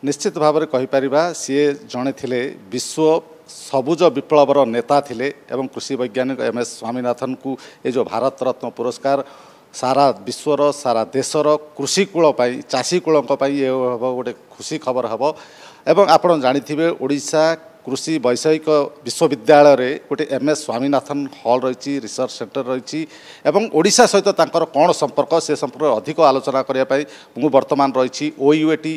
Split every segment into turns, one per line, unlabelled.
निश्चित भाव में कहीपर सी जड़े थे विश्व सबुज विप्लवर नेता थिले एवं कृषि वैज्ञानिक MS स्वामीनाथन को ये जो भारत रत्न पुरस्कार सारा विश्वर सारा देशर कृषिकूल चाषीकूल ये हम गोटे खुशी खबर हम एवं आपड़ जानी ओडिशा कृषि वैषयिक विश्वविद्यालय रे गोटे MS स्वामीनाथन हॉल रही रिसर्च सेंटर रही एवं ओडिशा सहित तांकर कौन संपर्क से संपर्क अधिक आलोचना करने मु वर्तमान रही OUAT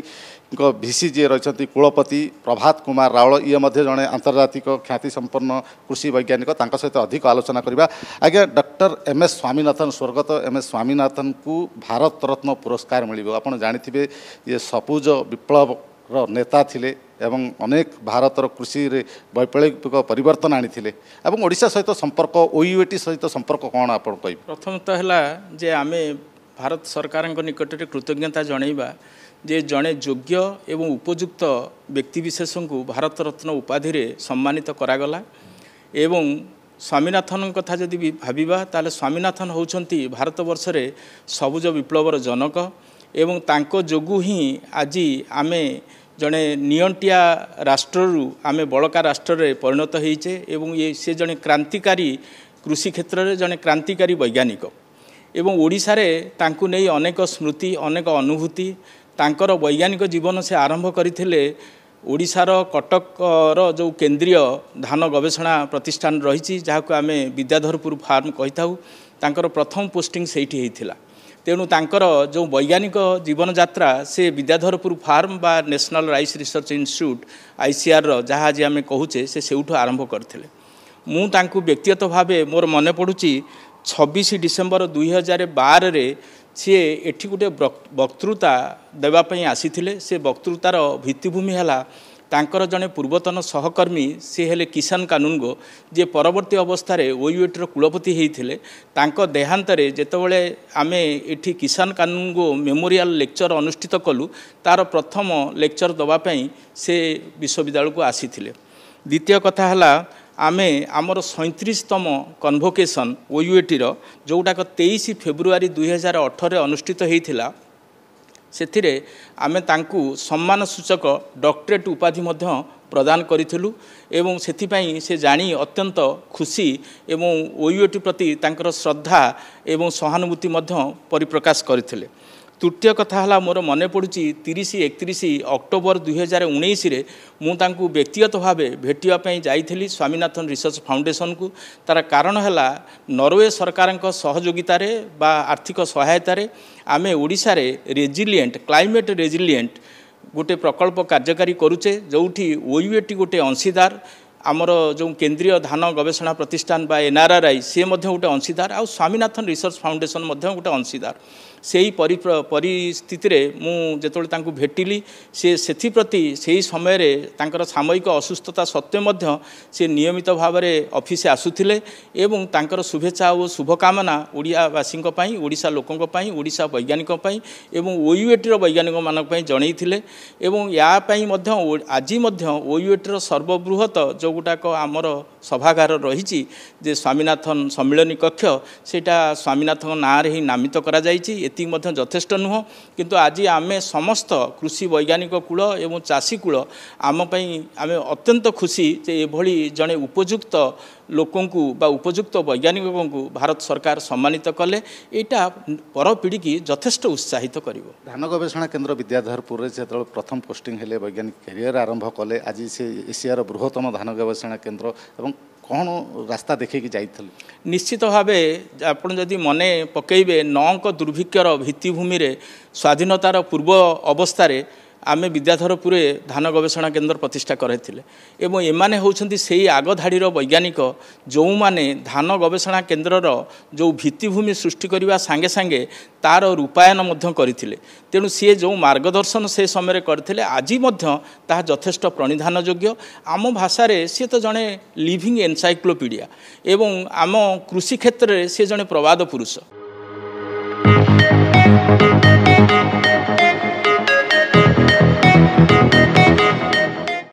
VC जी रही कुलपति प्रभात कुमार रावल ये जड़े आंतर्जातिक ख्याति संपन्न कृषि वैज्ञानिक सहित अधिक आलोचना करवा आज्ञा डॉक्टर MS स्वामीनाथन स्वर्गत MS स्वामीनाथन को भारत रत्न पुरस्कार मिल आप जानी ये सबुज विप्लव नेता थिले एवं अनेक भारतर कृषि रे वैप्लविक परिवर्तन आनी ओडिशा सहित संपर्क OUAT सहित संपर्क कौन आप
प्रथम तो है जे आमे भारत सरकार निकट में कृतज्ञता जनइबा जे जड़े योग्य एवं उपयुक्त व्यक्तिविशेष को भारत रत्न उपाधि रे सम्मानित करागला एवं स्वामीनाथन कथा जदि भाविबा ताले स्वामीनाथन होउछंती भारत वर्ष रे सबुज विप्लवर जनक एवं तांको जोगु ही आज आमे जड़े नियंटिया राष्ट्रु आमे बड़का राष्ट्र रे परिणत होइचे एवं ये से जड़े क्रांतिकारी कृषि क्षेत्र रे जड़े क्रांतिकारी वैज्ञानिक एवं ओडिशा रे तांकु नहीं अनेक स्मृति अनेक अनुभूति तांकर वैज्ञानिक जीवन से आरंभ करथिले ओडिशार कटकर जो केंद्रीय धान गवेषणा प्रतिष्ठान रही जहाँ आमे विद्याधरपुर फार्म कही था तांकर प्रथम पोस्टिंग सेठी होइथिला तेणु तांकर जो वैज्ञानिक जीवन यात्रा से विद्याधरपुर फार्म बा national rice research institute ICR जहाँ आज आम कहूचे से सेउठु आरंभ करथिले मु तांकु व्यक्तिगत भावे मोर मन पड़ुची 26 डिसेम्बर 2012 रे सी एठी गोटे वक्तृता देवाई आसी से वक्तृतार भित्तिभूमि है तांकर जड़े पूर्वतन सहकर्मी सी हेले किसान कानूनगो जे परवर्ती अवस्था OUAT कुलपति होते तांको देहांतरे जेतेबेले आमे एठी किसान कानूनगो मेमोरियल लेक्चर अनुष्ठित कलु तार प्रथम लेक्चर दवापाई से विश्वविद्यालय को आसी द्वितीय कथा है आमे आमर 37तम कन्वोकेशन OUAT जोटाक 23 फेब्रुआरी 2018 अनुष्ठित होता से आमे तांकु सम्मान सूचक डॉक्टरेट उपाधि मध्य प्रदान करिथिलु एवं सेथिपाई से जानी अत्यंत खुशी एवं OUAT प्रति तांकर श्रद्धा एवं सहानुभूति मध्य परिप्रकाश करथिले। तृतीय कथा है मोर मन पड़ुची 30-31 अक्टोबर 2019 रे मु तांकु व्यक्तिगत भाव भेटापी जाइली स्वामीनाथन रिसर्च फाउंडेशन को तार कारण है नॉर्वे सरकार सहयोगितार बा आर्थिक सहायतार आमे ओडिशा रे रेजिलिएंट क्लाइमेट रेजिलिएंट गोटे प्रकल्प कार्यकारी करुचे जोठी OUAT गोटे अंशीदार आमर जो केंद्रीय धान गवेषणा प्रतिष्ठान बा NRRI सी गोटे अंशीदार आ स्वामीनाथन रिसर्च फाउंडेशन गोटे अंशीदार से ही परिस्थिति रे मु जेतोले तांकु भेटिली से प्रति से समय रे तांकर सामयिक असुस्थता सत्वे मध्य से नियमित भाव में ऑफिस आसुथिले एवं तांकर शुभेच्छा और शुभकामना ओडियावासी ओडिशा लोकों ओडिशा वैज्ञानिक एवं OUAT वैज्ञानिक मानक जनईथिले एवं यापाई मध्य आज OUAT सर्वबृहत जो गुटाक आमर सभागार रही जे स्वामीनाथन सम्मिलनी कक्ष सेटा स्वामीनाथन नाँ रे ही नामित करा जाइछि एति मध्य यथेष्ट नुह किंतु आज आमे समस्त कृषि वैज्ञानिक कूल एवं चाषी कूल आमपाई आमे अत्यंत खुशी जे एभली जड़े उपयुक्त लोकों बा उपयुक्त वैज्ञानिकों को भारत सरकार सम्मानित कले एटा पर पीढ़ी की यथेष्ट उत्साहित करिवो।
धान गवेषणा केन्द्र विद्याधरपुर से प्रथम पोस्टिंग हेले वैज्ञानिक कैरियर आरंभ कले आज से एशियार बृहत्तम धान गवेषणा केन्द्र एवं कौन रास्ता देखे जाइथल
निश्चित भाव आप जदि मने पकेबे 9 दुर्भिक्षर भित्तिभूमि रे स्वाधीनतार पूर्व अवस्था रे आमे विद्याधरपुर धान गवेषणा केन्द्र प्रतिष्ठा करथिले एवं एमाने होउछंती सेही आग धाड़ीर वैज्ञानिक जो माने धान गवेषणा केन्द्रर जो भित्तिभूमि सृष्टि करने सांगे सांगे तार रूपायन मध्य करथिले तेणु सी जो मार्गदर्शन से समय करथिले आज मध्य ताहा यथेष्ट प्रणिधान योग्य आम भाषा सी तो जड़े लिविंग एनसाइक्लोपीडिया एवं आम कृषि क्षेत्र में सी जड़े प्रवाद पुरुष।